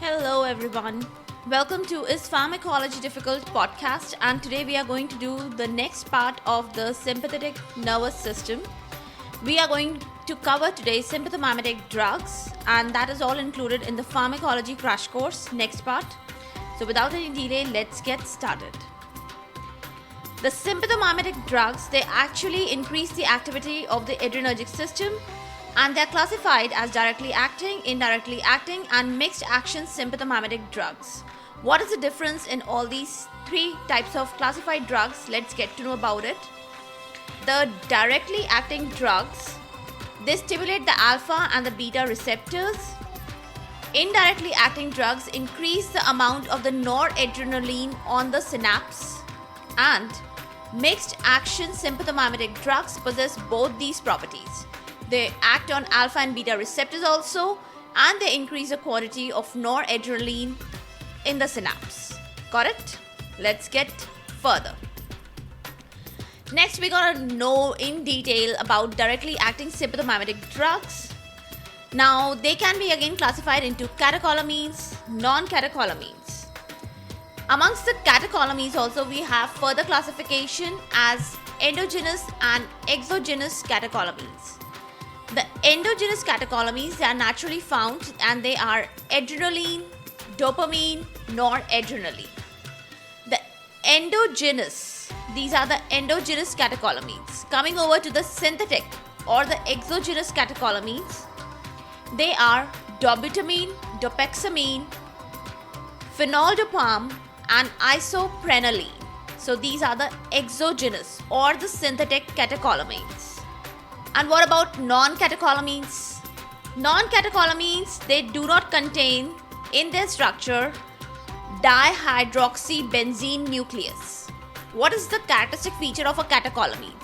Hello everyone. Welcome to Is Pharmacology Difficult podcast, and today we are going to do the next part of the sympathetic nervous system. We are going to cover today sympathomimetic drugs, and that is all included in the pharmacology crash course next part. So without any delay, let's get started. The sympathomimetic drugs, they actually increase the activity of the adrenergic system, and they are classified as directly acting, indirectly acting, and mixed action sympathomimetic drugs. What is the difference in all these three types of classified drugs? Let's get to know about it. The directly acting drugs, they stimulate the alpha and the beta receptors. Indirectly acting drugs increase the amount of the noradrenaline on the synapse, and mixed action sympathomimetic drugs possess both these properties. They act on alpha and beta receptors also, and they increase the quantity of noradrenaline in the synapse. Got it? Let's get further. Next, we're gonna know in detail about directly acting sympathomimetic drugs. Now, they can be again classified into catecholamines, non-catecholamines. Amongst the catecholamines also, we have further classification as endogenous and exogenous catecholamines. The endogenous catecholamines, they are naturally found, and they are adrenaline, dopamine, noradrenaline. The endogenous, these are the endogenous catecholamines. Coming over to the synthetic or the exogenous catecholamines, they are dobutamine, dopexamine, phenoldiopam, and isoprenaline. So these are the exogenous or the synthetic catecholamines. And what about non-catecholamines? Non-catecholamines, they do not contain in their structure dihydroxybenzene nucleus. What is the characteristic feature of a catecholamine?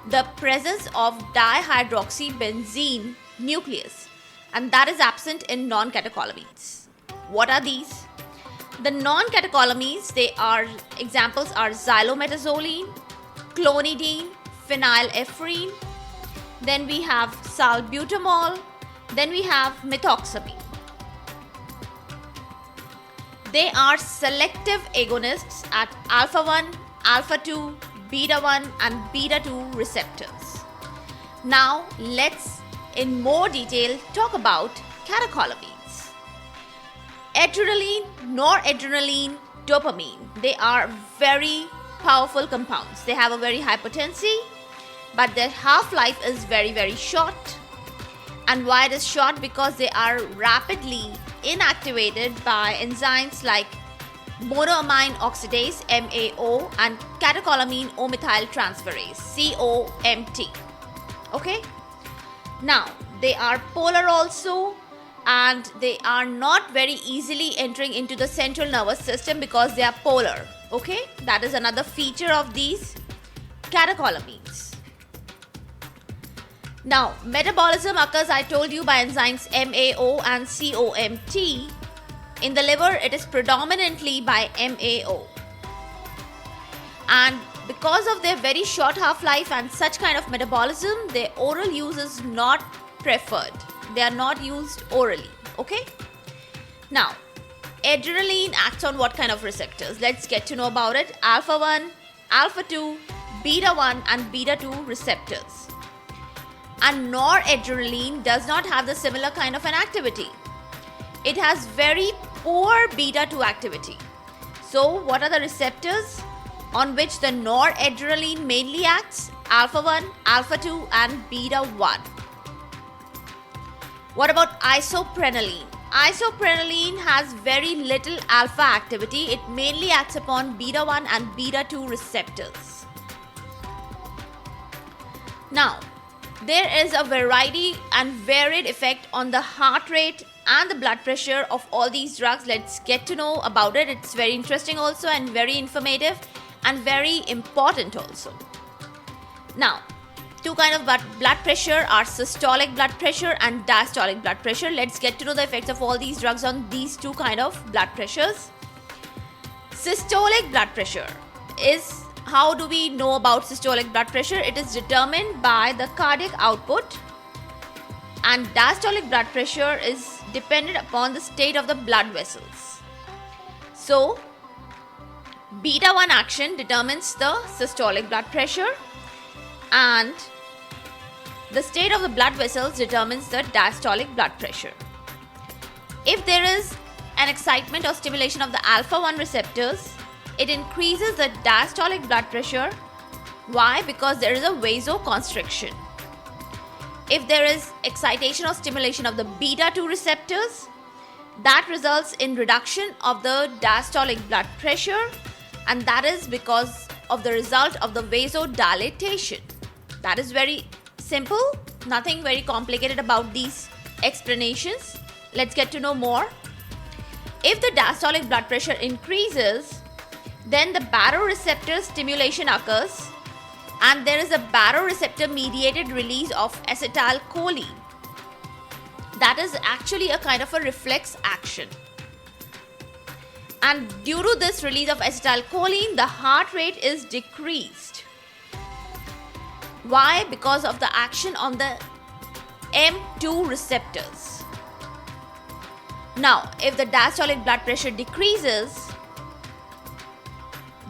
The presence of dihydroxybenzene nucleus, and that is absent in non-catecholamines. What are these? The non-catecholamines, they are examples are xylometazoline, clonidine, phenylephrine. Then we have salbutamol. Then we have methoxamine. They are selective agonists at alpha-1, alpha-2, beta-1 and beta-2 receptors. Now let's in more detail talk about catecholamines. Adrenaline, noradrenaline, dopamine, they are very powerful compounds. They have a very high potency, but their half-life is very, very short. And why it is short? Because they are rapidly inactivated by enzymes like monoamine oxidase MAO and catecholamine O methyl transferase COMT. Okay? Now, they are polar also, and they are not very easily entering into the central nervous system because they are polar. Okay? That is another feature of these catecholamines. Now, metabolism occurs, I told you, by enzymes MAO and COMT. In the liver, it is predominantly by MAO. And because of their very short half-life and such kind of metabolism, their oral use is not preferred. They are not used orally. Okay? Now, adrenaline acts on what kind of receptors? Let's get to know about it. Alpha-1, alpha-2, beta-1 and beta-2 receptors. And noradrenaline does not have the similar kind of an activity. It has very poor beta-2 activity. So what are the receptors on which the noradrenaline mainly acts? Alpha-1, alpha-2 and beta-1. What about isoprenaline? Isoprenaline has very little alpha activity. It mainly acts upon beta-1 and beta-2 receptors. Now, there is a variety and varied effect on the heart rate and the blood pressure of all these drugs. Let's get to know about it. It's very interesting also, and very informative and very important also. Now, two kinds of blood pressure are systolic blood pressure and diastolic blood pressure. Let's get to know the effects of all these drugs on these two kinds of blood pressures. Systolic blood pressure is, how do we know about systolic blood pressure? It is determined by the cardiac output, and diastolic blood pressure is dependent upon the state of the blood vessels. So, beta 1 action determines the systolic blood pressure, and the state of the blood vessels determines the diastolic blood pressure. If there is an excitement or stimulation of the alpha 1 receptors, it increases the diastolic blood pressure. Why? Because there is a vasoconstriction. If there is excitation or stimulation of the beta 2 receptors, that results in reduction of the diastolic blood pressure, and that is because of the result of the vasodilatation. That is very simple, nothing very complicated about these explanations. Let's get to know more. If the diastolic blood pressure increases, then the baroreceptor stimulation occurs, and there is a baroreceptor mediated release of acetylcholine. That is actually a kind of a reflex action. And due to this release of acetylcholine, the heart rate is decreased. Why? Because of the action on the M2 receptors. Now, if the diastolic blood pressure decreases,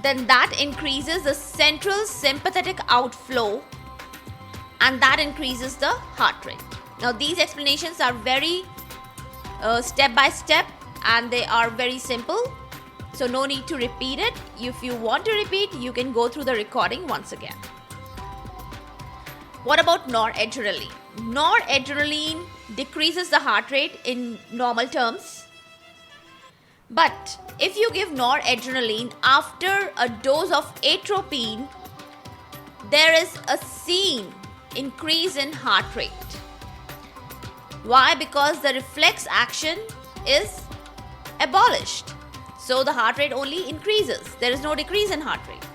then that increases the central sympathetic outflow, and that increases the heart rate. Now, these explanations are very step by step, and they are very simple. So no need to repeat it. If you want to repeat, you can go through the recording once again. What about noradrenaline? Noradrenaline decreases the heart rate in normal terms. But if you give noradrenaline after a dose of atropine, there is a seen increase in heart rate. Why? Because the reflex action is abolished. So the heart rate only increases. There is no decrease in heart rate.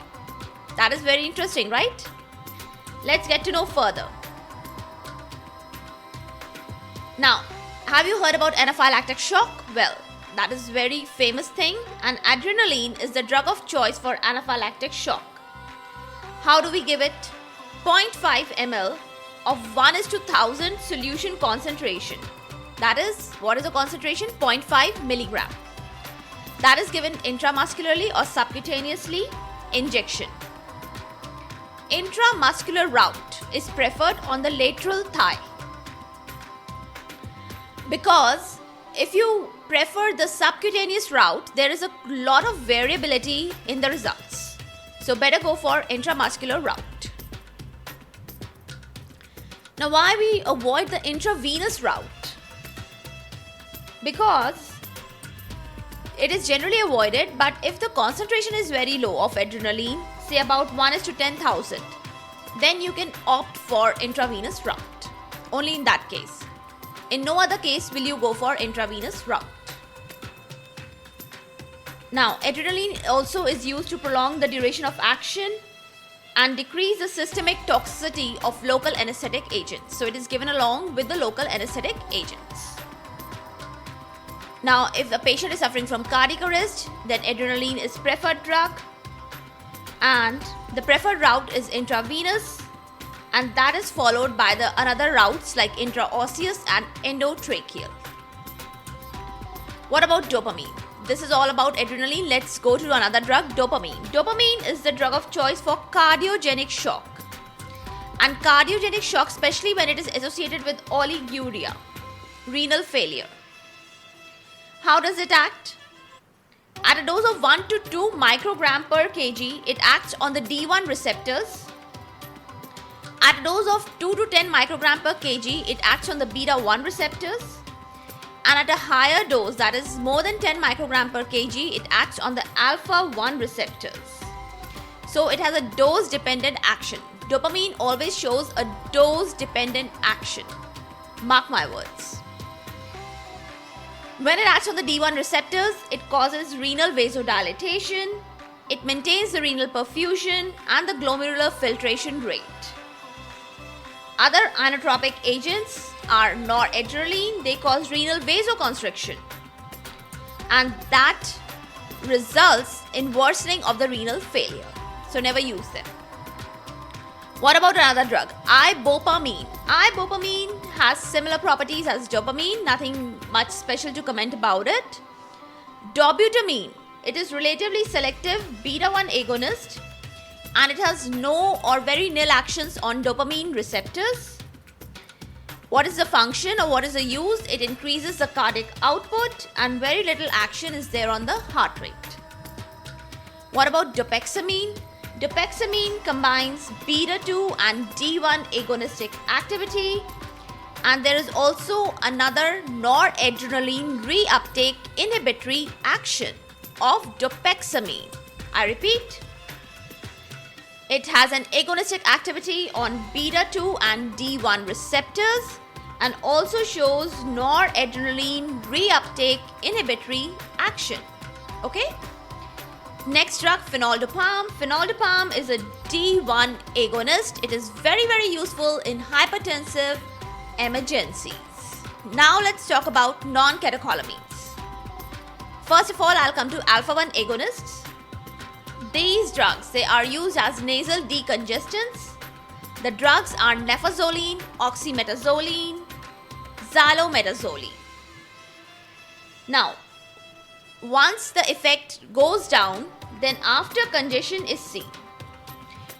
That is very interesting, right? Let's get to know further. Now, have you heard about anaphylactic shock? Well, that is a very famous thing, and adrenaline is the drug of choice for anaphylactic shock. How do we give it? 0.5 ml of 1:1000 solution concentration. That is, what is the concentration? 0.5 milligram. That is given intramuscularly or subcutaneously injection. Intramuscular route is preferred on the lateral thigh, because if you prefer the subcutaneous route, there is a lot of variability in the results. So better go for intramuscular route. Now, why we avoid the intravenous route? Because it is generally avoided, but if the concentration is very low of adrenaline, say about 1:10,000, then you can opt for intravenous route. Only in that case. In no other case will you go for intravenous route. Now, adrenaline also is used to prolong the duration of action and decrease the systemic toxicity of local anesthetic agents. So it is given along with the local anesthetic agents. Now, if the patient is suffering from cardiac arrest, then adrenaline is preferred drug, and the preferred route is intravenous, and that is followed by the another routes like intraosseous and endotracheal. What about dopamine? This is all about adrenaline. Let's go to another drug, dopamine. Dopamine is the drug of choice for cardiogenic shock. And cardiogenic shock, especially when it is associated with oliguria, renal failure. How does it act? At a dose of 1 to 2 microgram per kg, it acts on the D1 receptors. At a dose of 2 to 10 microgram per kg, it acts on the beta 1 receptors. And at a higher dose, that is more than 10 microgram per kg, it acts on the alpha 1 receptors. So it has a dose dependent action. Dopamine always shows a dose dependent action. Mark my words. When it acts on the D1 receptors, it causes renal vasodilatation, it maintains the renal perfusion and the glomerular filtration rate. Other inotropic agents are noradrenaline. They cause renal vasoconstriction, and that results in worsening of the renal failure. So never use them. What about another drug? Ibopamine. Ibopamine has similar properties as dopamine, nothing much special to comment about it. Dobutamine, it is relatively selective beta-1 agonist and it has no or very nil actions on dopamine receptors. What is the function or what is the use? It increases the cardiac output and very little action is there on the heart rate. What about dopexamine? Dopexamine combines beta-2 and D1 agonistic activity, and there is also another noradrenaline reuptake inhibitory action of dopexamine. I repeat, it has an agonistic activity on beta-2 and D1 receptors and also shows noradrenaline reuptake inhibitory action. Okay? Next drug, phenoldiprem. Phenoldiprem is a D1 agonist. It is very, very useful in hypertensive emergencies. Now let's talk about non-catecholamines. First of all, I'll come to alpha-1 agonists. These drugs, they are used as nasal decongestants. The drugs are nefazoline, oxymetazoline, xylometazoline. Now, once the effect goes down, then after congestion is seen.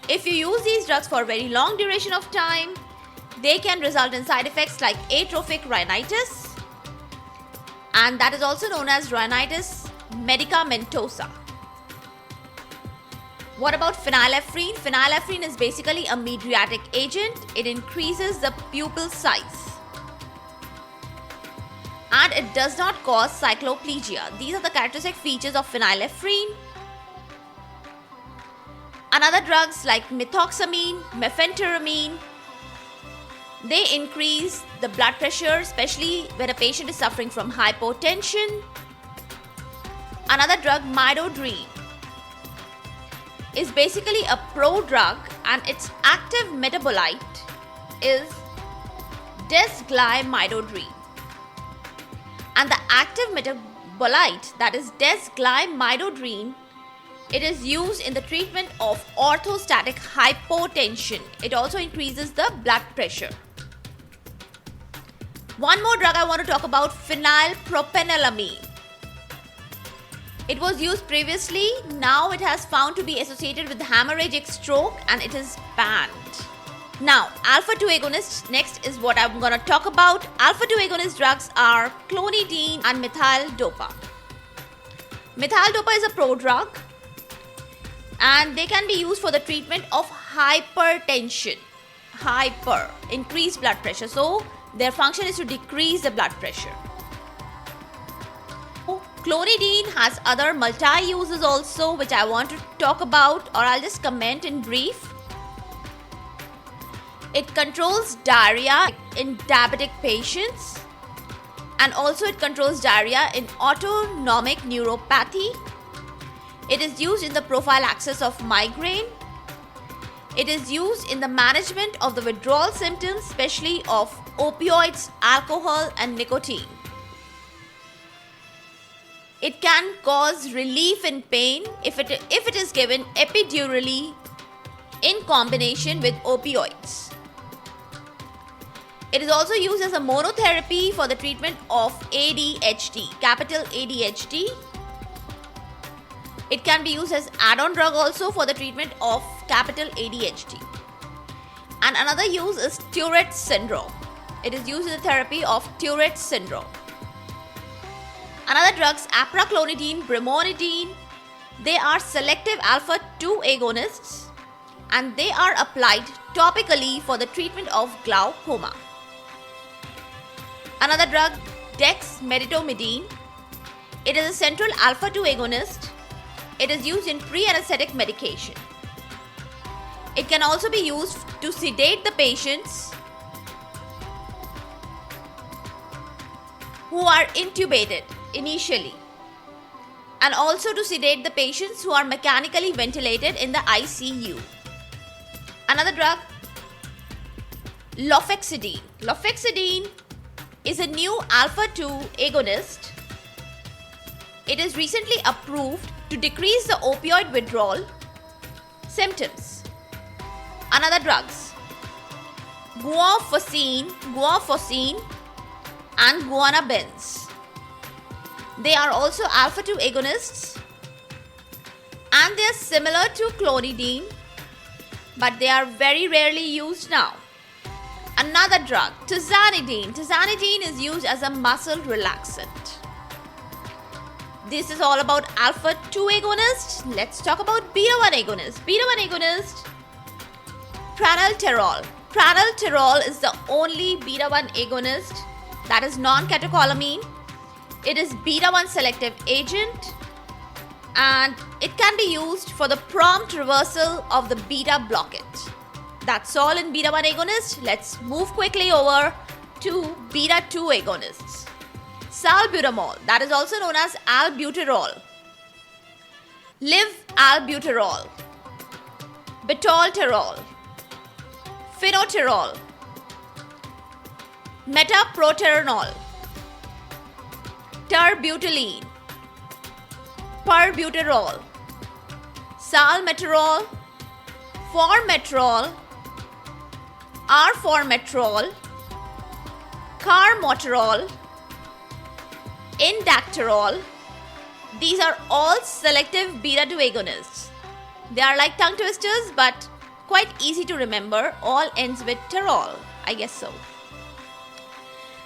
If you use these drugs for a very long duration of time, they can result in side effects like atrophic rhinitis, and that is also known as rhinitis medicamentosa. What about phenylephrine? Phenylephrine is basically a mydriatic agent. It increases the pupil size. And it does not cause cycloplegia. These are the characteristic features of phenylephrine. Another drugs like methoxamine, mephenteramine, they increase the blood pressure, especially when a patient is suffering from hypotension. Another drug, midodrine, is basically a prodrug and its active metabolite is desglycomidodrine. And the active metabolite, that is desglycomidodrine, it is used in the treatment of orthostatic hypotension. It also increases the blood pressure. One more drug I want to talk about, phenylpropenelamine. It was used previously, now it has found to be associated with hemorrhagic stroke and it is banned. Now, alpha-2 agonists, next is what I'm going to talk about. Alpha-2 agonist drugs are clonidine and methyl-dopa. Methyl-dopa is a prodrug and they can be used for the treatment of hypertension. Increased blood pressure. So, their function is to decrease the blood pressure. Clonidine has other multi-uses also, which I want to talk about, or I'll just comment in brief. It controls diarrhea in diabetic patients, and also it controls diarrhea in autonomic neuropathy. It is used in the prophylaxis of migraine. It is used in the management of the withdrawal symptoms, especially of opioids, alcohol, and nicotine. It can cause relief in pain if it is given epidurally in combination with opioids. It is also used as a monotherapy for the treatment of ADHD, capital ADHD. It can be used as add-on drug also for the treatment of capital ADHD. And another use is Tourette syndrome. It is used in the therapy of Tourette syndrome. Another drugs, apraclonidine, brimonidine, they are selective alpha-2 agonists and they are applied topically for the treatment of glaucoma. Another drug, dexmedetomidine, it is a central alpha-2 agonist. It is used in pre-anesthetic medication. It can also be used to sedate the patients who are intubated initially, and also to sedate the patients who are mechanically ventilated in the ICU. Another drug, lofexidine. Lofexidine is a new alpha-2 agonist. It is recently approved to decrease the opioid withdrawal symptoms. Another drugs, guanfacine, and guanabins. They are also alpha-2 agonists, and they are similar to clonidine, but they are very rarely used now. Another drug, tizanidine. Tizanidine is used as a muscle relaxant. This is all about alpha-2 agonists. Let's talk about beta-1 agonist. Beta-1 agonist, pranalterol. Pranalterol is the only beta-1 agonist that is non-catecholamine. It is beta-1 selective agent, and it can be used for the prompt reversal of the beta blockage. That's all in beta-1 agonist. Let's move quickly over to beta-2 agonists. Salbutamol, that is also known as albuterol, livalbuterol, bitalterol, phenoterol, metaproterenol, terbutaline, perbuterol, salmeterol, formoterol, arformoterol, carmoterol, indacterol. These are all selective beta-2 agonists. They are like tongue twisters but quite easy to remember. All ends with terol, I guess so.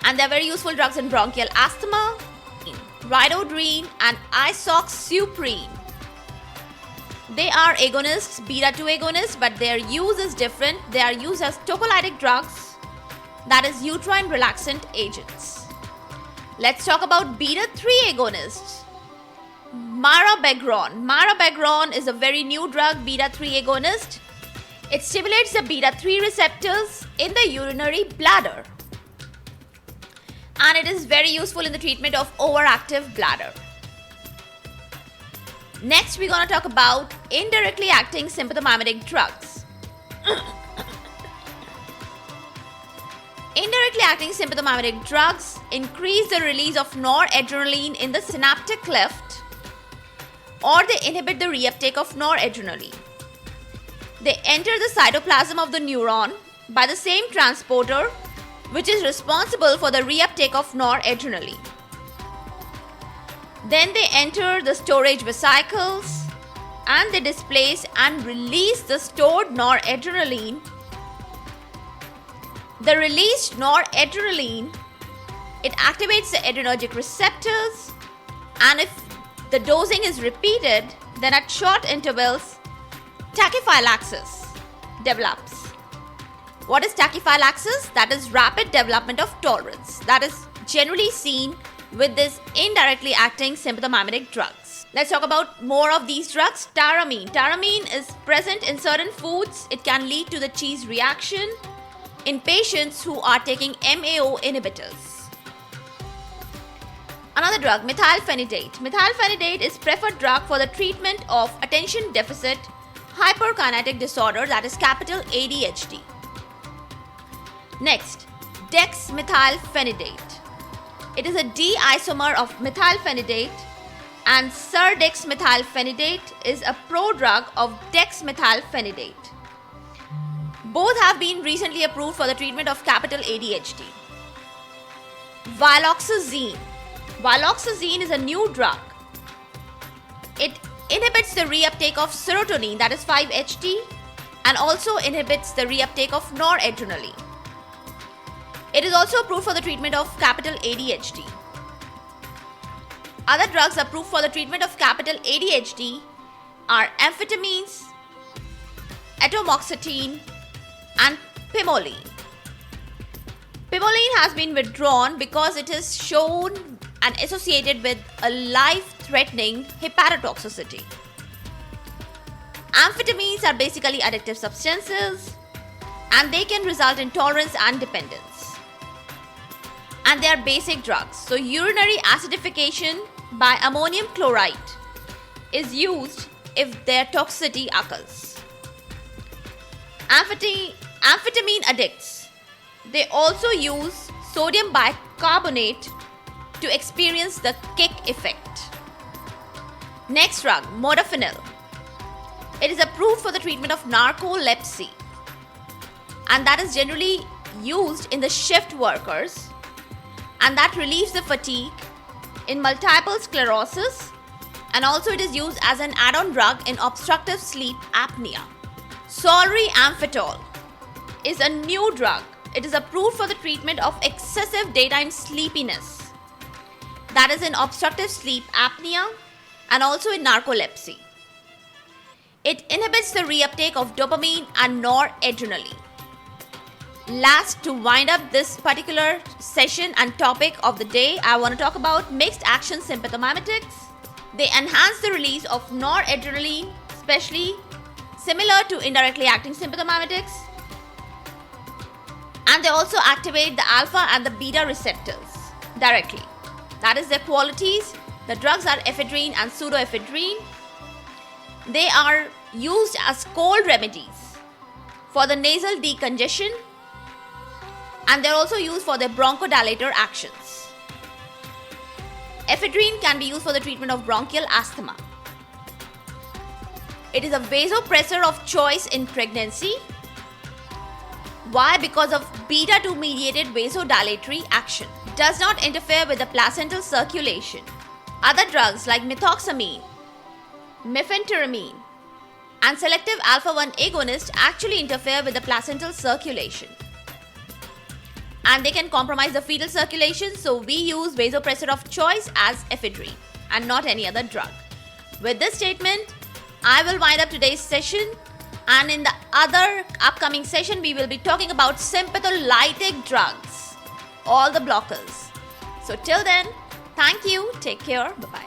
And they are very useful drugs in bronchial asthma, rhinodrine and isoxsuprine. They are agonists, beta-2 agonists, but their use is different. They are used as tocolytic drugs, that is uterine relaxant agents. Let's talk about beta-3 agonists. Marabegron. Marabegron is a very new drug, beta-3 agonist. It stimulates the beta-3 receptors in the urinary bladder, and it is very useful in the treatment of overactive bladder. Next, we're going to talk about indirectly acting sympathomimetic drugs. Indirectly acting sympathomimetic drugs increase the release of noradrenaline in the synaptic cleft, or they inhibit the reuptake of noradrenaline. They enter the cytoplasm of the neuron by the same transporter which is responsible for the reuptake of noradrenaline. Then they enter the storage vesicles and they displace and release the stored noradrenaline. The released noradrenaline, it activates the adrenergic receptors, and if the dosing is repeated, then at short intervals, tachyphylaxis develops. What is tachyphylaxis? That is rapid development of tolerance. That is generally seen with this indirectly acting sympathomimetic drugs. Let's talk about more of these drugs. Tyramine. Tyramine is present in certain foods. It can lead to the cheese reaction in patients who are taking MAO inhibitors. Another drug, methylphenidate. Methylphenidate is preferred drug for the treatment of attention deficit hyperkinetic disorder, that is capital ADHD. Next, dexmethylphenidate. It is a D isomer of methylphenidate, and serdexmethylphenidate is a prodrug of dexmethylphenidate. Both have been recently approved for the treatment of capital ADHD. Viloxazine. Viloxazine is a new drug. It inhibits the reuptake of serotonin, that is 5-HT, and also inhibits the reuptake of noradrenaline. It is also approved for the treatment of capital ADHD. Other drugs approved for the treatment of capital ADHD are amphetamines, atomoxetine, and pimoline. Pimoline has been withdrawn because it is shown and associated with a life-threatening hepatotoxicity. Amphetamines are basically addictive substances, and they can result in tolerance and dependence. And they are basic drugs. So urinary acidification by ammonium chloride is used if their toxicity occurs. Amphetamine addicts, they also use sodium bicarbonate to experience the kick effect. Next drug, modafinil. It is approved for the treatment of narcolepsy, and that is generally used in the shift workers, and that relieves the fatigue in multiple sclerosis, and also it is used as an add-on drug in obstructive sleep apnea. Solriamfetol is a new drug. It is approved for the treatment of excessive daytime sleepiness, that is in obstructive sleep apnea and also in narcolepsy. It inhibits the reuptake of dopamine and noradrenaline. Last, to wind up this particular session and topic of the day, I want to talk about mixed action sympathomimetics. They enhance the release of noradrenaline, especially similar to indirectly acting sympathomimetics. And they also activate the alpha and the beta receptors directly. That is their qualities. The drugs are ephedrine and pseudoephedrine. They are used as cold remedies for the nasal decongestion, and they're also used for their bronchodilator actions. Ephedrine can be used for the treatment of bronchial asthma. It is a vasopressor of choice in pregnancy. Why? Because of beta-2 mediated vasodilatory action. It does not interfere with the placental circulation. Other drugs like methoxamine, mifenteramine, and selective alpha-1 agonist actually interfere with the placental circulation, and they can compromise the fetal circulation, so we use vasopressor of choice as ephedrine and not any other drug. With this statement, I will wind up today's session, and in the other upcoming session we will be talking about sympatholytic drugs, all the blockers. So till then, thank you, take care, bye-bye.